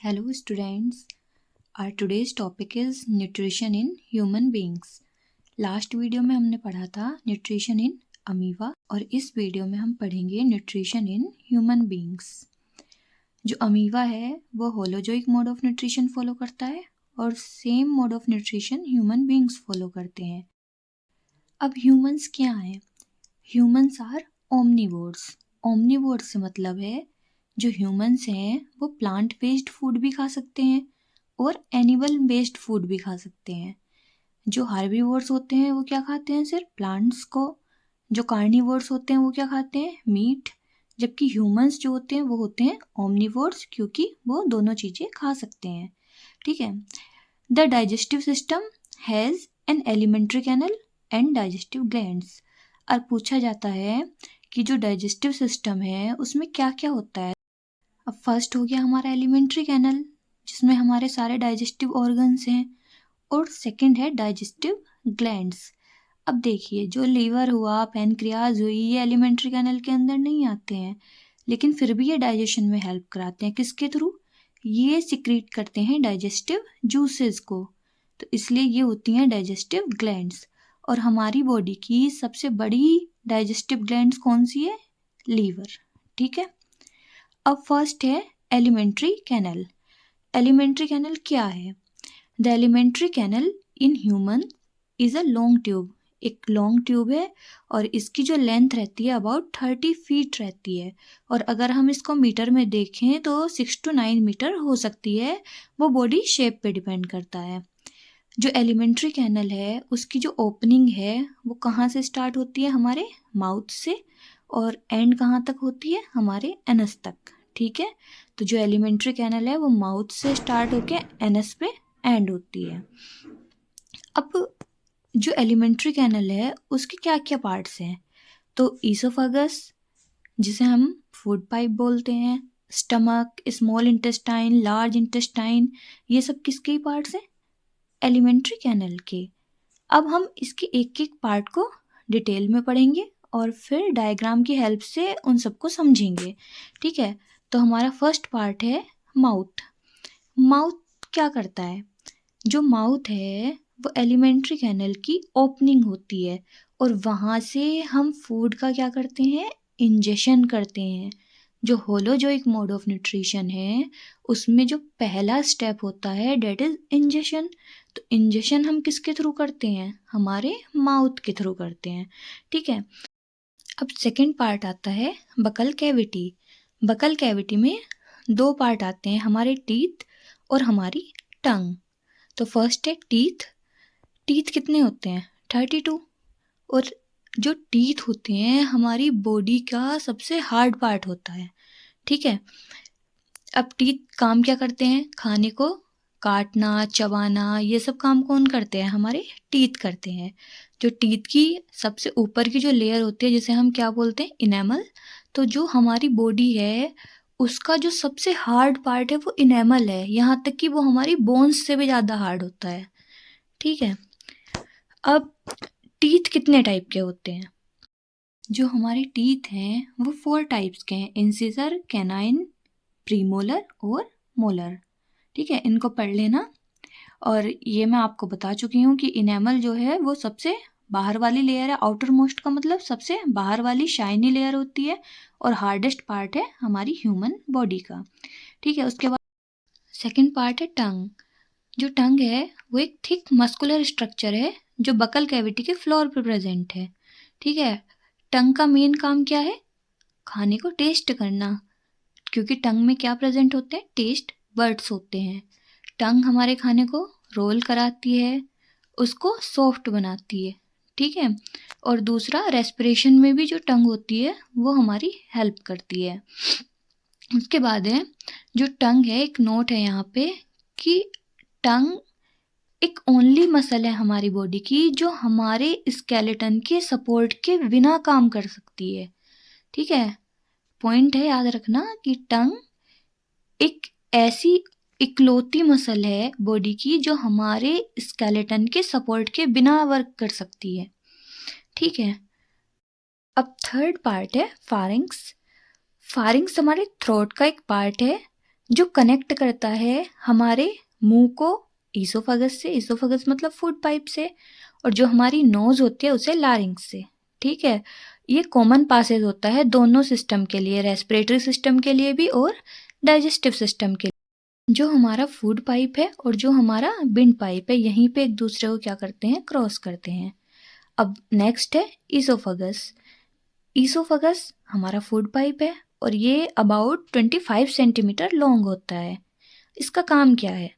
Hello students, our today's topic is nutrition in human beings. Last video में हमने पढ़ा था न्यूट्रिशन इन अमीबा और इस वीडियो में हम पढ़ेंगे न्यूट्रिशन इन ह्यूमन बींग्स। जो अमीबा है वो holozoic mode of nutrition follow करता है और same mode of nutrition human beings follow करते हैं। अब ह्यूमंस क्या हैं? Humans are omnivores. ओमनीवोर्स से मतलब है जो ह्यूमंस हैं वो प्लांट बेस्ड फूड भी खा सकते हैं और एनिमल बेस्ड फूड भी खा सकते हैं। जो हार्बीवोर्स होते हैं वो क्या खाते हैं? सिर्फ प्लांट्स को। जो कार्निवोर्स होते हैं वो क्या खाते हैं? मीट। जबकि ह्यूमंस जो होते हैं वो होते हैं ओमनीवोर्स, क्योंकि वो दोनों चीज़ें खा सकते हैं। ठीक है। The digestive system has an alimentary canal and digestive glands. और पूछा जाता है कि जो डाइजेस्टिव सिस्टम है उसमें क्या क्या होता है। अब फर्स्ट हो गया हमारा एलिमेंट्री कैनल, जिसमें हमारे सारे डाइजेस्टिव ऑर्गन्स हैं, और सेकंड है डाइजेस्टिव ग्लैंड्स। अब देखिए, जो लीवर हुआ, पैनक्रियाज हुई, ये एलिमेंट्री कैनल के अंदर नहीं आते हैं, लेकिन फिर भी ये डाइजेशन में हेल्प कराते हैं। किसके थ्रू? ये सिक्रीट करते हैं डाइजेस्टिव जूसेस को, तो इसलिए ये होती हैं डाइजेस्टिव ग्लैंड्स। और हमारी बॉडी की सबसे बड़ी डाइजेस्टिव ग्लैंड्स कौन सी है? लीवर। ठीक है। अब फर्स्ट है एलिमेंट्री कैनल। एलिमेंट्री कैनल क्या है? The alimentary canal in human is a long tube. एक लॉन्ग ट्यूब है और इसकी जो लेंथ रहती है अबाउट 30 फीट रहती है, और अगर हम इसको मीटर में देखें तो 6 to 9 मीटर हो सकती है। वो बॉडी शेप पे डिपेंड करता है। जो एलिमेंट्री कैनल है उसकी जो ओपनिंग है वो कहाँ से स्टार्ट होती है? हमारे माउथ से, और एंड कहाँ तक होती है? हमारे एनस तक। ठीक है। तो जो एलिमेंट्री कैनल है वो माउथ से स्टार्ट होके एनस पे एंड होती है। अब जो एलिमेंट्री कैनल है उसके क्या क्या पार्ट्स हैं? तो ईसोफेगस, जिसे हम फूड पाइप बोलते हैं, stomach, small intestine, large intestine, ये सब किसके पार्ट्स हैं? एलिमेंट्री कैनल के। अब हम इसके एक एक पार्ट को डिटेल में पढ़ेंगे और फिर डायग्राम की हेल्प से उन सबको समझेंगे। ठीक है। तो हमारा फर्स्ट पार्ट है माउथ। माउथ क्या करता है? जो माउथ है वो एलिमेंट्री कैनल की ओपनिंग होती है, और वहाँ से हम फूड का क्या करते हैं? इंजेशन करते हैं। जो होलोजोइक मोड ऑफ न्यूट्रिशन है उसमें जो पहला स्टेप होता है डेट इज इंजेशन। तो इंजेशन हम किसके थ्रू करते हैं? हमारे माउथ के थ्रू करते हैं। ठीक है। अब सेकंड पार्ट आता है बकल कैविटी। बकल कैविटी में दो पार्ट आते हैं, हमारे टीथ और हमारी टंग। तो फर्स्ट है टीथ। टीथ कितने होते हैं? 32। और जो टीथ होते हैं हमारी बॉडी का सबसे हार्ड पार्ट होता है। ठीक है। अब टीथ काम क्या करते हैं? खाने को काटना, चबाना, ये सब काम कौन करते हैं? हमारे टीथ करते हैं। जो टीथ की सबसे ऊपर की जो लेयर होती है जिसे हम क्या बोलते हैं? इनेमल। तो जो हमारी बॉडी है उसका जो सबसे हार्ड पार्ट है वो इनेमल है, यहाँ तक कि वो हमारी बोन्स से भी ज़्यादा हार्ड होता है। ठीक है। अब टीथ कितने टाइप के होते हैं? जो हमारे टीथ हैं वो 4 टाइप्स के हैं, इंसिजर, कैनाइन, प्रीमोलर और मोलर। ठीक है, इनको पढ़ लेना। और ये मैं आपको बता चुकी हूँ कि इनेमल जो है वो सबसे बाहर वाली लेयर है, आउटर मोस्ट का मतलब सबसे बाहर वाली शाइनी लेयर होती है, और हार्डेस्ट पार्ट है हमारी ह्यूमन बॉडी का। ठीक है। उसके बाद सेकंड पार्ट है टंग। जो टंग है वो एक थिक मस्कुलर स्ट्रक्चर है जो बकल कैविटी के फ्लोर पे प्रेजेंट है। ठीक है। टंग का मेन काम क्या है? खाने को टेस्ट करना, क्योंकि टंग में क्या प्रेजेंट होते हैं? टेस्ट बर्ड्स होते हैं। टंग हमारे खाने को रोल कराती है, उसको सॉफ्ट बनाती है। ठीक है। और दूसरा, रेस्पिरेशन में भी जो टंग होती है वो हमारी हेल्प करती है। उसके बाद है जो टंग है, एक नोट है यहाँ पे कि टंग एक ओनली मसल है हमारी बॉडी की जो हमारे स्केलेटन के सपोर्ट के बिना काम कर सकती है। ठीक है। पॉइंट है याद रखना कि टंग एक ऐसी इकलौती मसल है बॉडी की जो हमारे स्केलेटन के सपोर्ट के बिना वर्क कर सकती है। ठीक है। अब थर्ड पार्ट है फारिंक्स। फारिंक्स हमारे थ्रोट का एक पार्ट है जो कनेक्ट करता है हमारे मुंह को ईसोफेगस से, ईसोफेगस मतलब फूड पाइप से, और जो हमारी नोज होती है उसे लारिंक्स से। ठीक है, ये कॉमन पासेज होता है दोनों सिस्टम के लिए, रेस्पिरेटरी सिस्टम के लिए भी और डाइजेस्टिव सिस्टम के लिए। जो हमारा फूड पाइप है और जो हमारा विंड पाइप है, यहीं पे एक दूसरे को क्या करते हैं, क्रॉस करते हैं। अब नेक्स्ट है ईसोफेगस। ईसोफेगस हमारा फूड पाइप है और ये अबाउट 25 सेंटीमीटर लॉन्ग होता है। इसका काम क्या है,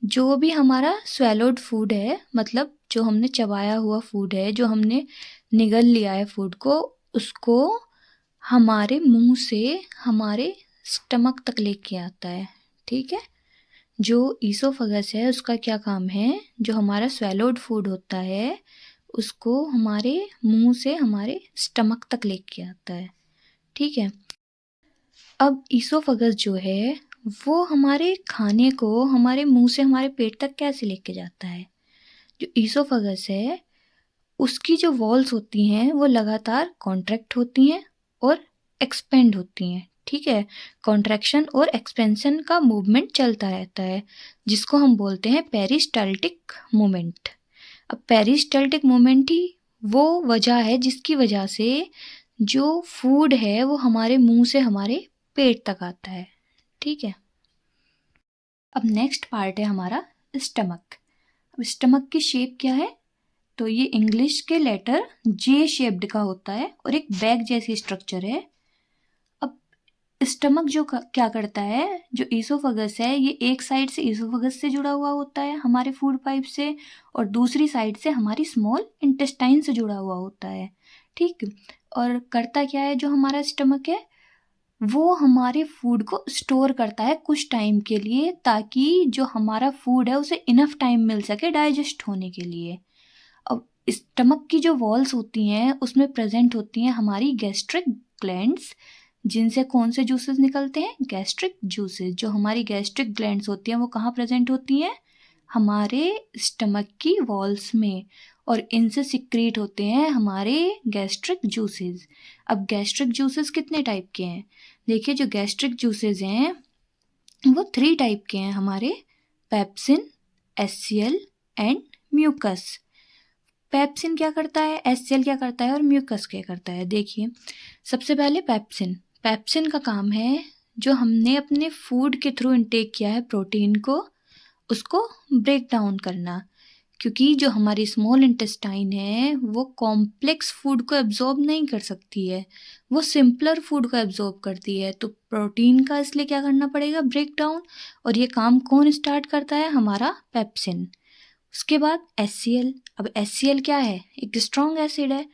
जो भी हमारा स्वेलोड फूड है, मतलब जो हमने चबाया हुआ फूड है, जो हमने निगल लिया है फूड को, उसको हमारे मुंह से हमारे स्टमक तक लेके आता है। ठीक है, जो ईसोफेगस है उसका क्या काम है, जो हमारा स्वेलोड फूड होता है उसको हमारे मुंह से हमारे स्टमक तक लेके आता है। ठीक है, अब ईसोफेगस जो है वो हमारे खाने को हमारे मुंह से हमारे पेट तक कैसे लेके जाता है। जो ईसोफेगस है उसकी जो वॉल्स होती हैं वो लगातार कॉन्ट्रैक्ट होती हैं और एक्सपेंड होती हैं। ठीक है, कॉन्ट्रैक्शन और एक्सपेंशन का मूवमेंट चलता रहता है, जिसको हम बोलते हैं पेरिस्टाल्टिक मूवमेंट। अब पेरिस्टाल्टिक मूवमेंट ही वो वजह है जिसकी वजह से जो फूड है वो हमारे मुंह से हमारे पेट तक आता है। ठीक है, अब नेक्स्ट पार्ट है हमारा स्टमक। अब स्टमक की शेप क्या है, तो ये इंग्लिश के लेटर जे शेप्ड का होता है और एक बैग जैसी स्ट्रक्चर है। अब स्टमक जो क्या करता है, जो ईसोफेगस है ये एक साइड से ईसोफेगस से जुड़ा हुआ होता है हमारे फूड पाइप से, और दूसरी साइड से हमारी स्मॉल इंटेस्टाइन से जुड़ा हुआ होता है। ठीक, और करता क्या है जो हमारा स्टमक है, वो हमारे फूड को स्टोर करता है कुछ टाइम के लिए, ताकि जो हमारा फूड है उसे इनफ टाइम मिल सके डाइजेस्ट होने के लिए। अब स्टमक की जो वॉल्स होती हैं उसमें प्रेजेंट होती हैं हमारी गैस्ट्रिक ग्लैंड्स, जिनसे कौन से जूसेस निकलते हैं, गैस्ट्रिक जूसेस। जो हमारी गैस्ट्रिक ग्लैंड्स होती हैं वो कहाँ प्रेजेंट होती हैं, हमारे स्टमक की वॉल्स में, और इनसे सिक्रीट होते हैं हमारे गैस्ट्रिक जूसेस। अब गैस्ट्रिक जूसेस कितने टाइप के हैं, देखिए जो गैस्ट्रिक जूसेस हैं वो 3 टाइप के हैं हमारे, pepsin, HCl and mucus. Pepsin क्या करता है, एचसीएल क्या करता है और म्यूकस क्या करता है। देखिए सबसे पहले पेप्सिन। पेप्सिन का काम है जो हमने अपने फूड के थ्रू इनटेक किया है प्रोटीन को, उसको ब्रेक डाउन करना, क्योंकि जो हमारी स्मॉल इंटेस्टाइन है वो कॉम्प्लेक्स फूड को एब्जॉर्ब नहीं कर सकती है, वो सिंपलर फूड को एब्जॉर्ब करती है। तो प्रोटीन का इसलिए क्या करना पड़ेगा, ब्रेक डाउन, और ये काम कौन स्टार्ट करता है, हमारा पेप्सिन। उसके बाद HCl। अब HCl क्या है, एक स्ट्रॉन्ग एसिड है,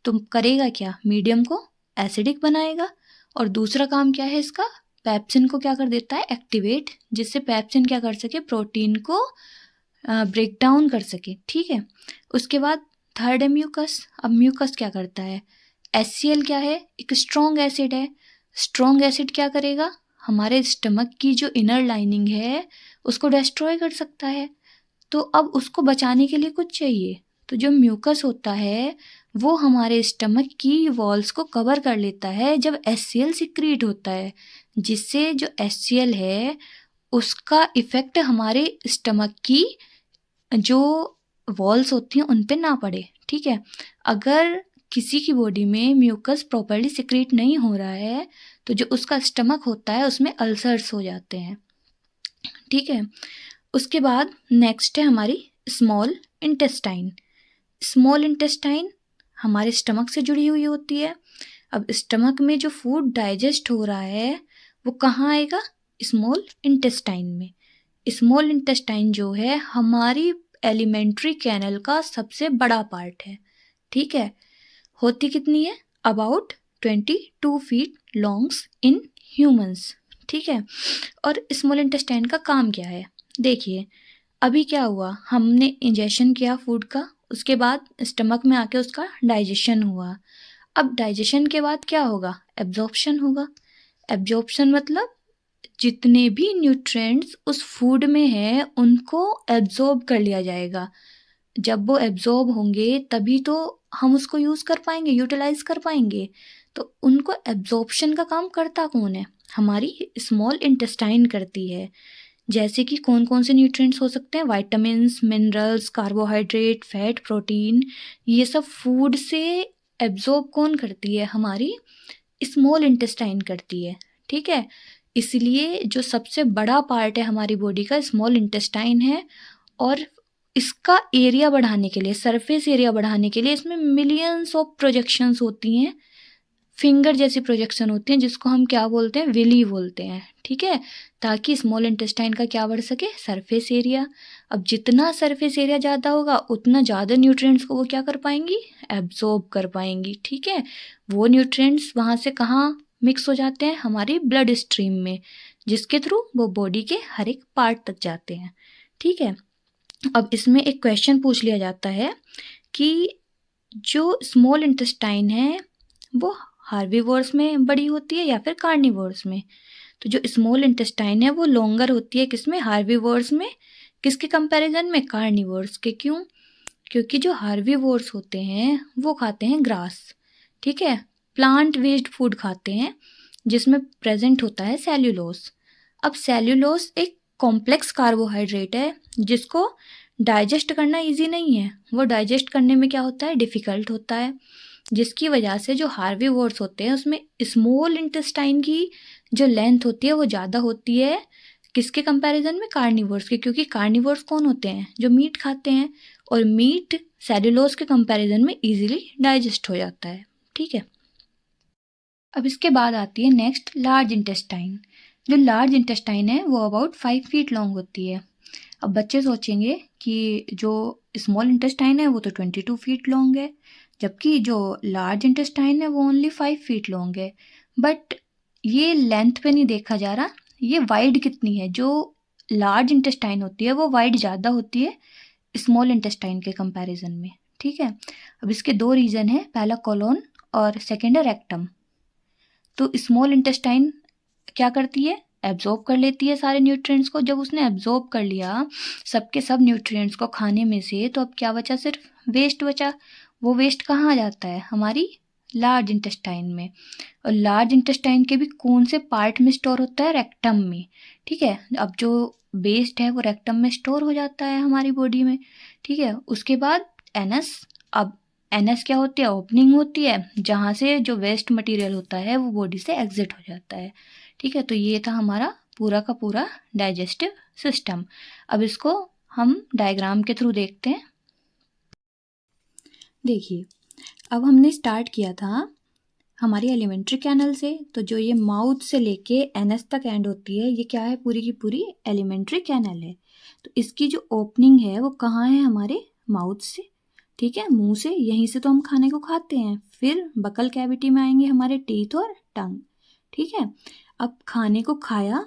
तो करेगा क्या, मीडियम को एसिडिक बनाएगा। और दूसरा काम क्या है इसका, पेप्सिन को क्या कर देता है, एक्टिवेट, जिससे पेप्सिन क्या कर सके, प्रोटीन को ब्रेक डाउन कर सके। ठीक है, उसके बाद थर्ड है म्यूकस। अब म्यूकस क्या करता है, HCl क्या है, एक स्ट्रॉन्ग एसिड है, स्ट्रॉन्ग एसिड क्या करेगा, हमारे स्टमक की जो इनर लाइनिंग है उसको डिस्ट्रॉय कर सकता है। तो अब उसको बचाने के लिए कुछ चाहिए, तो जो म्यूकस होता है वो हमारे स्टमक की वॉल्स को कवर कर लेता है जब HCl सिक्रीट होता है, जिससे जो HCl है उसका इफेक्ट हमारे स्टमक की जो वॉल्स होती हैं उन पे ना पड़े। ठीक है, अगर किसी की बॉडी में म्यूकस प्रॉपर्ली सिक्रीट नहीं हो रहा है तो जो उसका स्टमक होता है उसमें अल्सर्स हो जाते हैं। ठीक है, उसके बाद नेक्स्ट है हमारी स्मॉल इंटेस्टाइन। स्मॉल इंटेस्टाइन हमारे स्टमक से जुड़ी हुई होती है। अब स्टमक में जो फूड डाइजेस्ट हो रहा है वो कहाँ आएगा, स्मॉल इंटेस्टाइन में। स्मॉल इंटेस्टाइन जो है हमारी एलिमेंट्री कैनल का सबसे बड़ा पार्ट है। ठीक है, होती कितनी है, about 22 feet longs in humans. ठीक है, और स्मॉल इंटेस्टाइन का काम क्या है, देखिए अभी क्या हुआ, हमने इंजेक्शन किया फूड का, उसके बाद स्टमक में आके उसका डाइजेशन हुआ। अब डाइजेशन के बाद क्या होगा, एब्जॉर्प्शन होगा। एब्जॉर्प्शन मतलब जितने भी न्यूट्रिएंट्स उस फूड में है उनको एब्जॉर्ब कर लिया जाएगा। जब वो एब्जॉर्ब होंगे तभी तो हम उसको यूज़ कर पाएंगे, यूटिलाइज कर पाएंगे। तो उनको एब्जॉर्प्शन का काम करता कौन है, हमारी स्मॉल इंटेस्टाइन करती है। जैसे कि कौन कौन से न्यूट्रिएंट्स हो सकते हैं, vitamins, minerals, carbohydrate, fat, protein, ये सब फूड से एब्जॉर्ब कौन करती है, हमारी स्मॉल इंटेस्टाइन करती है। ठीक है, इसलिए जो सबसे बड़ा पार्ट है हमारी बॉडी का स्मॉल इंटेस्टाइन है, और इसका एरिया बढ़ाने के लिए, सरफेस एरिया बढ़ाने के लिए इसमें मिलियंस ऑफ प्रोजेक्शंस होती हैं, फिंगर जैसी प्रोजेक्शन होती हैं, जिसको हम क्या बोलते हैं, विली बोलते हैं। ठीक है, ताकि स्मॉल इंटेस्टाइन का क्या बढ़ सके, सरफेस एरिया। अब जितना सरफेस एरिया ज़्यादा होगा उतना ज़्यादा न्यूट्रिएंट्स को वो क्या कर पाएंगी, एब्जॉर्ब कर पाएंगी। ठीक है, वो न्यूट्रिएंट्स वहाँ से कहाँ मिक्स हो जाते हैं, हमारी ब्लड स्ट्रीम में, जिसके थ्रू वो बॉडी के हर एक पार्ट तक जाते हैं। ठीक है, अब इसमें एक क्वेश्चन पूछ लिया जाता है कि जो स्मॉल इंटेस्टाइन है वो हार्बीवोर्स में बड़ी होती है या फिर कार्निवोर्स में। तो जो स्मॉल इंटेस्टाइन है वो लॉन्गर होती है किसमें, हार्बीवोर्स में। किसके कंपैरिजन में, कार्निवोर्स के। क्यों, क्योंकि जो हार्बीवोर्स होते हैं वो खाते हैं ग्रास। ठीक है, प्लांट बेस्ड फूड खाते हैं जिसमें प्रेजेंट होता है सेल्यूलोस। अब सेल्यूलोस एक कॉम्प्लेक्स कार्बोहाइड्रेट है जिसको डाइजेस्ट करना इजी नहीं है, वो डाइजेस्ट करने में क्या होता है, डिफ़िकल्ट होता है, जिसकी वजह से जो हार्बीवोर्स होते हैं उसमें स्मॉल इंटेस्टाइन की जो लेंथ होती है वो ज़्यादा होती है किसके कंपैरिजन में, कार्निवोर्स के। क्योंकि कार्निवोर्स कौन होते हैं, जो मीट खाते हैं, और मीट सेल्यूलोज के कंपैरिजन में इजीली डाइजेस्ट हो जाता है। ठीक है, अब इसके बाद आती है नेक्स्ट लार्ज इंटेस्टाइन। जो लार्ज इंटेस्टाइन है वो अबाउट 5 फीट लॉन्ग होती है। अब बच्चे सोचेंगे कि जो स्मॉल इंटेस्टाइन है वो तो 22 फीट लॉन्ग है, जबकि जो लार्ज इंटेस्टाइन है वो ओनली 5 फीट लॉन्ग है। बट ये लेंथ पे नहीं देखा जा रहा, ये वाइड कितनी है। जो लार्ज इंटेस्टाइन होती है वो वाइड ज़्यादा होती है स्मॉल इंटेस्टाइन के कंपैरिजन में। ठीक है, अब इसके दो रीज़न है, पहला कोलोन और सेकेंड है रेक्टम। तो स्मॉल इंटेस्टाइन क्या करती है, एब्जॉर्ब कर लेती है सारे न्यूट्रिएंट्स को। जब उसने एब्जॉर्ब कर लिया सबके सब न्यूट्रिएंट्स को खाने में से, तो अब क्या बचा, सिर्फ वेस्ट बचा। वो वेस्ट कहाँ जाता है, हमारी लार्ज इंटेस्टाइन में। और लार्ज इंटेस्टाइन के भी कौन से पार्ट में स्टोर होता है, रेक्टम में। ठीक है, अब जो वेस्ट है वो रेक्टम में स्टोर हो जाता है हमारी बॉडी में। ठीक है, उसके बाद एनस। अब एनएस क्या होती है, ओपनिंग होती है जहाँ से जो वेस्ट मटेरियल होता है वो बॉडी से एग्जिट हो जाता है। ठीक है, तो ये था हमारा पूरा का पूरा डाइजेस्टिव सिस्टम। अब इसको हम डायग्राम के थ्रू देखते हैं। देखिए, अब हमने स्टार्ट किया था हमारी एलिमेंट्री कैनल से, तो जो ये माउथ से लेके एनएस तक एंड होती है, ये क्या है, पूरी की पूरी एलिमेंट्री कैनल है। तो इसकी जो ओपनिंग है वो कहाँ है, हमारे माउथ से। ठीक है, मुंह से, यहीं से तो हम खाने को खाते हैं। फिर बकल कैविटी में आएंगे हमारे टीथ और टंग। ठीक है, अब खाने को खाया,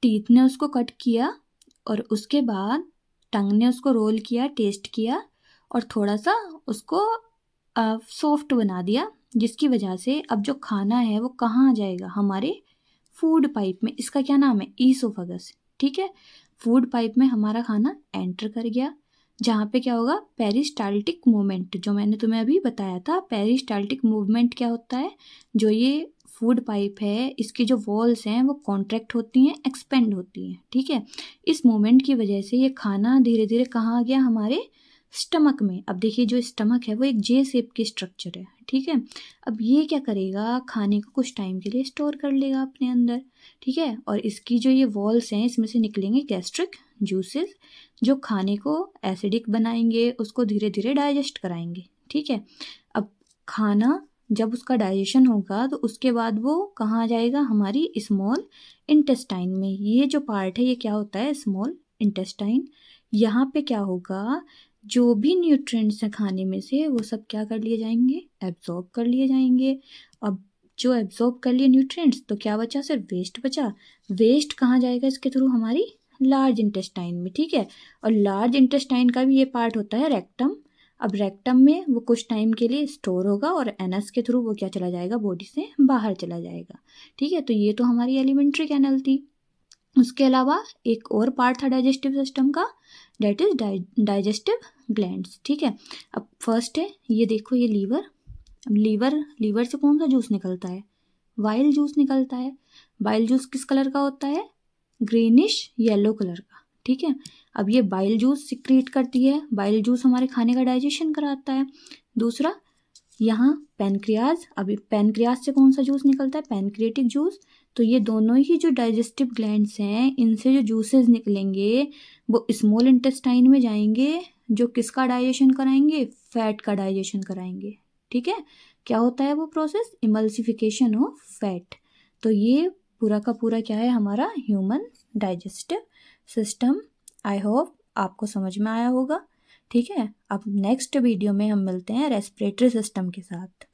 टीथ ने उसको कट किया, और उसके बाद टंग ने उसको रोल किया, टेस्ट किया, और थोड़ा सा उसको सॉफ्ट बना दिया, जिसकी वजह से अब जो खाना है वो कहाँ जाएगा, हमारे फूड पाइप में। इसका क्या नाम है, ईसोफेगस। ठीक है, फूड पाइप में हमारा खाना एंटर कर गया, जहाँ पे क्या होगा, पेरिस्टाल्टिक मूवमेंट, जो मैंने तुम्हें अभी बताया था। पेरिस्टाल्टिक मूवमेंट क्या होता है, जो ये फूड पाइप है इसकी जो वॉल्स हैं वो कॉन्ट्रैक्ट होती हैं, एक्सपेंड होती हैं। ठीक है, इस मूवमेंट की वजह से ये खाना धीरे धीरे कहाँ आ गया, हमारे स्टमक में। अब देखिए, जो स्टमक है वो एक जे शेप की स्ट्रक्चर है। ठीक है, अब ये क्या करेगा, खाने को कुछ टाइम के लिए स्टोर कर लेगा अपने अंदर। ठीक है, और इसकी जो ये वॉल्स हैं इसमें से निकलेंगे गैस्ट्रिक जूसेस, जो खाने को एसिडिक बनाएंगे, उसको धीरे धीरे डाइजेस्ट कराएंगे। ठीक है, अब खाना जब उसका डाइजेशन होगा तो उसके बाद वो कहाँ जाएगा, हमारी स्मॉल इंटेस्टाइन में। ये जो पार्ट है ये क्या होता है, स्मॉल इंटेस्टाइन। यहाँ पे क्या होगा, जो भी न्यूट्रिएंट्स हैं खाने में से वो सब क्या कर लिए जाएंगे, एब्जॉर्ब कर लिए जाएंगे। अब जो एब्जॉर्ब कर लिए न्यूट्रिएंट्स, तो क्या बचा, सिर्फ वेस्ट बचा। वेस्ट कहाँ जाएगा इसके थ्रू, हमारी लार्ज इंटेस्टाइन में। ठीक है, और लार्ज इंटेस्टाइन का भी ये पार्ट होता है रेक्टम। अब रेक्टम में वो कुछ टाइम के लिए स्टोर होगा, और एनस के थ्रू वो क्या चला जाएगा, बॉडी से बाहर चला जाएगा। ठीक है, तो ये तो हमारी एलिमेंट्री कैनल थी। उसके अलावा एक और पार्ट था डाइजेस्टिव सिस्टम का, डेट इज डाइजेस्टिव ग्लैंड्स। ठीक है, अब फर्स्ट है, ये देखो, ये लीवर। अब लीवर से कौन सा जूस निकलता है, वाइल जूस निकलता है। बाइल जूस किस कलर का होता है? ग्रीनिश येलो कलर का, ठीक है। अब ये बाइल जूस सिक्रीट करती है, बाइल जूस हमारे खाने का डाइजेशन कराता है। दूसरा, यहाँ पैनक्रियाज, अभी पैनक्रियाज से कौन सा जूस निकलता है? Pancreatic juice. तो ये दोनों ही जो डाइजेस्टिव ग्लैंड्स हैं, इनसे जो जूसेस निकलेंगे वो स्मॉल इंटेस्टाइन में जाएंगे, जो किसका डाइजेशन कराएंगे? फैट का डाइजेशन कराएंगे, ठीक है। क्या होता है वो प्रोसेस? Emulsification of fat. तो ये पूरा का पूरा क्या है? हमारा human digestive system. I hope आपको समझ में आया होगा, ठीक है। अब नेक्स्ट वीडियो में हम मिलते हैं रेस्पिरेटरी सिस्टम के साथ।